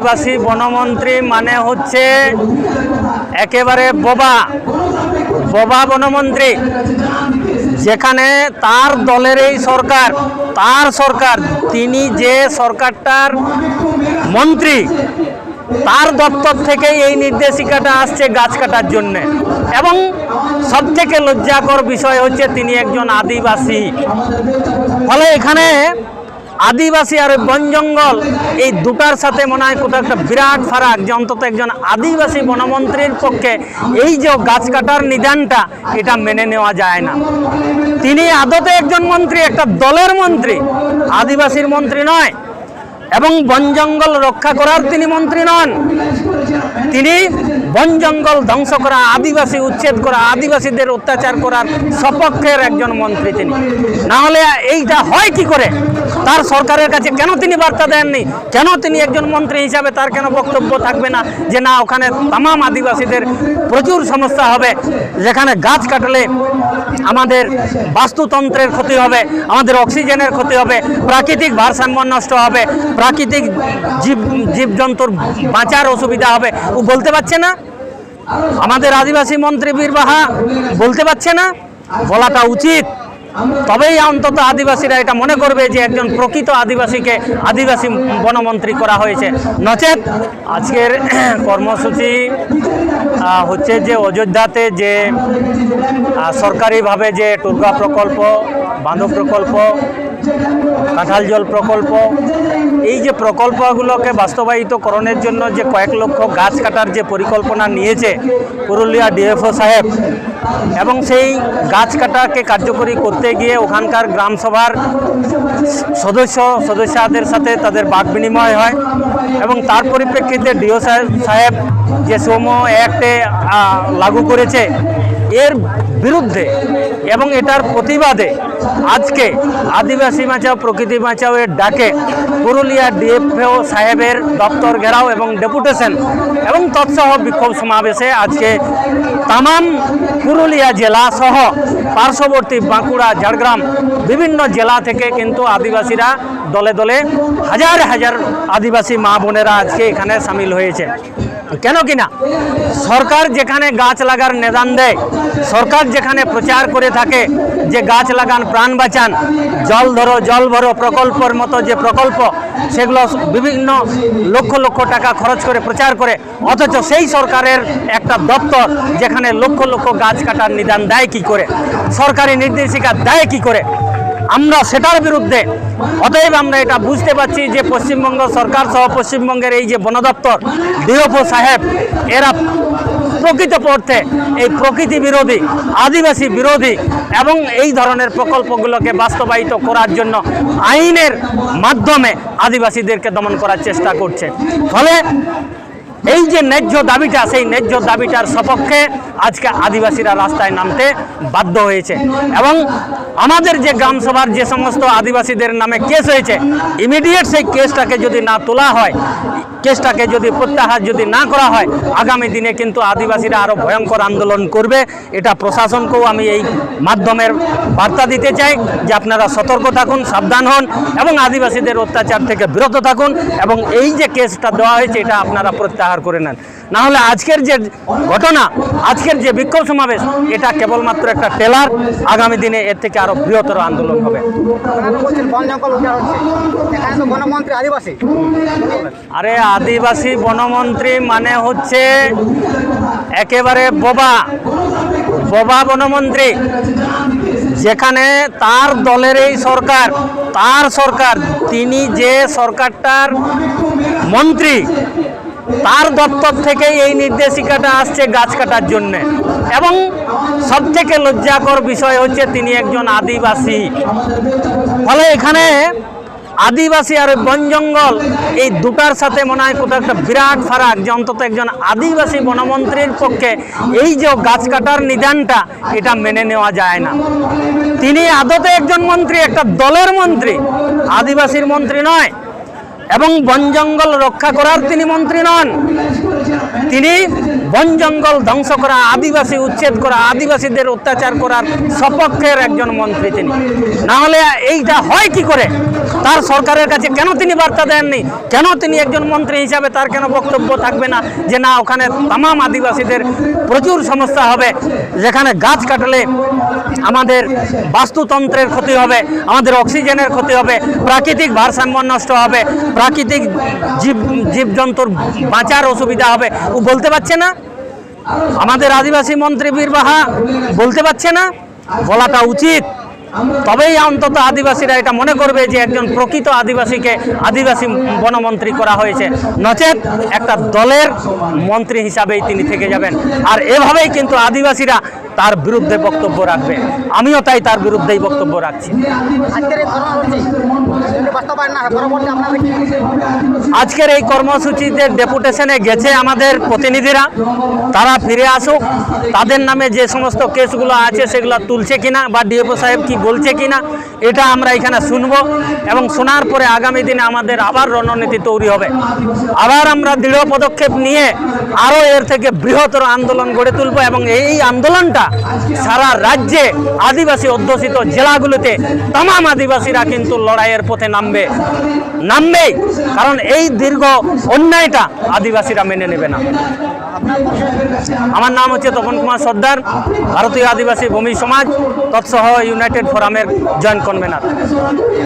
আদিবাসী বনমন্ত্রী মানে হচ্ছে একেবারে বোবা বনমন্ত্রী, যেখানে তার দলের এই সরকার তিনি যে সরকারটার মন্ত্রী, তার দপ্তর থেকে এই নির্দেশিকাটা আসছে গাছ কাটার জন্যে। এবং সবথেকে লজ্জাকর বিষয় হচ্ছে তিনি একজন আদিবাসী। ফলে এখানে আদিবাসী আর বন জঙ্গল এই দুটার সাথে মনে হয় কোথাও একটা বিরাট ফারাক, যে অন্তত একজন আদিবাসী বনমন্ত্রীর পক্ষে এই যে গাছ কাটার নিদানটা এটা মেনে নেওয়া যায় না। তিনি আদতে একজন মন্ত্রী, একটা দলের মন্ত্রী, আদিবাসীর মন্ত্রী নয়। এবং বন জঙ্গল রক্ষা করার তিনি মন্ত্রী নন, তিনি বন জঙ্গল ধ্বংস করা, আদিবাসী উচ্ছেদ করা, আদিবাসীদের অত্যাচার করার সপক্ষের একজন মন্ত্রী তিনি। না হলে এইটা হয় কি করে? তার সরকারের কাছে কেন তিনি বার্তা দেননি? কেন তিনি একজন মন্ত্রী হিসাবে তার কেন বক্তব্য থাকবে না যে না, ওখানে তামাম আদিবাসীদের প্রচুর সমস্যা হবে, যেখানে গাছ কাটলে আমাদের বাস্তুতন্ত্রের ক্ষতি হবে, আমাদের অক্সিজেনের ক্ষতি হবে, প্রাকৃতিক ভারসাম্য নষ্ট হবে, প্রাকৃতিক জীবজন্তুর বাঁচার অসুবিধা হবে। ও বলতে পারছে না? আমাদের আদিবাসী মন্ত্রী বীরবাহা বলতে পারছে না? বলাটা উচিত, তবেই অন্তত আদিবাসীরা এটা মনে করবে যে একজন প্রকৃত আদিবাসীকে আদিবাসী বনমন্ত্রী করা হয়েছে। নচেত আজকের কর্মসূচি হচ্ছে যে অযোধ্যাতে যে সরকারিভাবে যে টুরগা প্রকল্প, বাঁধ প্রকল্প, কাঁঠাল জল প্রকল্প, এই যে প্রকল্পগুলোকে বাস্তবায়িতকরণের জন্য যে কয়েক লক্ষ গাছ কাটার যে পরিকল্পনা নিয়েছে পুরুলিয়া ডিএফও সাহেব, এবং সেই গাছ কাটাকে কার্যকরী করতে গিয়ে ওখানকার গ্রামসভার সদস্যদের সাথে তাদের বাক বিনিময় হয়, এবং তার পরিপ্রেক্ষিতে ডিও সাহেব যে শ্রম অ্যাক্টে লাগু করেছে, এর বিরুদ্ধে এবং এটার প্রতিবাদে আজকে আদিবাসী বাঁচাও প্রকৃতি বাঁচাও এর ডাকে পুরুলিয়া ডিএফও সাহেবের দপ্তর ঘেরাও এবং ডেপুটেশন এবং তৎসহ বিক্ষোভ সমাবেশে আজকে তামাম পুরুলিয়া জেলা সহ পার্শ্ববর্তী বাঁকুড়া, ঝাড়গ্রাম বিভিন্ন জেলা থেকে কিন্তু আদিবাসীরা দলে দলে হাজার হাজার আদিবাসী মা বোনেরা আজকে এখানে সামিল হয়েছে। কেন কিনা সরকার যেখানে গাছ লাগার নিদান দেয়, সরকার যেখানে প্রচার করে থাকে যে গাছ লাগান প্রাণ বাঁচান, জল ধরো জল ভরো প্রকল্পের মতো যে প্রকল্প, সেগুলো বিভিন্ন লক্ষ লক্ষ টাকা খরচ করে প্রচার করে, অথচ সেই সরকারের একটা দপ্তর যেখানে লক্ষ লক্ষ গাছ কাটার নিদান দেয় কি করে, সরকারি নির্দেশিকা দেয় কি করে, আমরা সেটার বিরুদ্ধে। অতএব আমরা এটা বুঝতে পারছি যে পশ্চিমবঙ্গ সরকার সহ পশ্চিমবঙ্গের এই যে বন দপ্তর, ডিএফও সাহেব, এরা প্রকৃতপক্ষে এই প্রকৃতি বিরোধী, আদিবাসী বিরোধী এবং এই ধরনের প্রকল্পগুলোকে বাস্তবায়িত করার জন্য আইনের মাধ্যমে আদিবাসীদেরকে দমন করার চেষ্টা করছে। ফলে এই যে ন্যায্য দাবিটা, সেই ন্যায্য দাবিটার সপক্ষে আজকে আদিবাসীরা রাস্তায় নামতে বাধ্য হয়েছে। এবং আমাদের যে গ্রামসভার যে সমস্ত আদিবাসীদের নামে কেস হয়েছে, ইমিডিয়েট সেই কেসটাকে যদি না তোলা হয়, কেসটাকে যদি প্রত্যাহার যদি না করা হয়, আগামী দিনে কিন্তু আদিবাসীরা আরও ভয়ঙ্কর আন্দোলন করবে। এটা প্রশাসনকেও আমি এই মাধ্যমের বার্তা দিতে চাই যে আপনারা সতর্ক থাকুন, সাবধান হন এবং আদিবাসীদের অত্যাচার থেকে বিরত থাকুন, এবং এই যে কেসটা দেওয়া হয়েছে এটা আপনারা প্রত্যাহার করে নেন। না হলে আজকের যে ঘটনা, আজকের যে বিক্ষোভ সমাবেশ, এটা কেবলমাত্র একটা টেলার, আগামী দিনে এর থেকে আরো বৃহত্তর আন্দোলন হবে। আরে আদিবাসী বনমন্ত্রী মানে হচ্ছে একেবারে বোবা বনমন্ত্রী, যেখানে তার দলের এই সরকার, তিনি যে সরকারটার মন্ত্রী, তার দপ্তর থেকে এই নির্দেশিকাটা আসছে গাছ কাটার জন্যে। এবং সবথেকে লজ্জাকর বিষয় হচ্ছে তিনি একজন আদিবাসী। ফলে এখানে আদিবাসী আর বন জঙ্গল এই দুটার সাথে মনে হয় কোথাও একটা বিরাট ফারাক, যে অন্তত একজন আদিবাসী বনমন্ত্রীর পক্ষে এই যে গাছ কাটার নিদানটা এটা মেনে নেওয়া যায় না। তিনি আদতে একজন মন্ত্রী, একটা দলের মন্ত্রী, আদিবাসীর মন্ত্রী নয়। এবং বন জঙ্গল রক্ষা করার তিনি মন্ত্রী নন, তিনি বন জঙ্গল ধ্বংস করা, আদিবাসী উচ্ছেদ করা, আদিবাসীদের অত্যাচার করার সপক্ষের একজন মন্ত্রী তিনি। না হলে এইটা হয় কি করে? তার সরকারের কাছে কেন তিনি বার্তা দেননি? কেন তিনি একজন মন্ত্রী হিসাবে তার কেন বক্তব্য থাকবে না যে না ওখানে তামাম আদিবাসীদের প্রচুর সমস্যা হবে, যেখানে গাছ কাটলে আমাদের বাস্তুতন্ত্রের ক্ষতি হবে, আমাদের অক্সিজেনের ক্ষতি হবে, প্রাকৃতিক ভারসাম্য নষ্ট হবে, প্রাকৃতিক জীবজন্তুর বাঁচার অসুবিধা হবে। ও বলতে পারছে না? আমাদের আদিবাসী মন্ত্রী বীরবাহা বলতে পারছে না? বলাটা উচিত। তবেই অন্তত আদিবাসীরা এটা মনে করবে যে একজন প্রকৃত আদিবাসীকে আদিবাসী বনমন্ত্রী করা হয়েছে, নচেত একটা দলের মন্ত্রী হিসাবেই তিনি থেকে যাবেন। আর এভাবেই কিন্তু আদিবাসীরা তার বিরুদ্ধে বক্তব্য রাখবে। আমিও তাই তার বিরুদ্ধেই বক্তব্য রাখছি। আজকের এই কর্মসূচিতে ডেপুটেশনে গেছে আমাদের প্রতিনিধিরা, তারা ফিরে আসুক, তাদের নামে যে সমস্ত কেসগুলো আছে সেগুলো তুলছে কিনা বা ডিএফও সাহেব কি বলছে কিনা এটা আমরা এখানে শুনবো, এবং শোনার পরে আগামী দিনে আমাদের আবার রণনীতি তৈরি হবে। আবার আমরা দৃঢ় পদক্ষেপ নিয়ে আরও এর থেকে বৃহত্তর আন্দোলন গড়ে তুলব, এবং এই আন্দোলনটা সারা রাজ্যে আদিবাসী অধ্যুষিত জেলাগুলোতে তামাম আদিবাসীরা কিন্তু লড়াইয়ের পথে নামবেই, কারণ এই দীর্ঘ অন্যায়টা আদিবাসীরা মেনে নেবে না। আমার নাম হচ্ছে তপন কুমার সর্দার, ভারতীয় আদিবাসী ভূমি সমাজ তৎসহ ইউনাইটেড ফোরামের জয়েন্ট কনভেনার।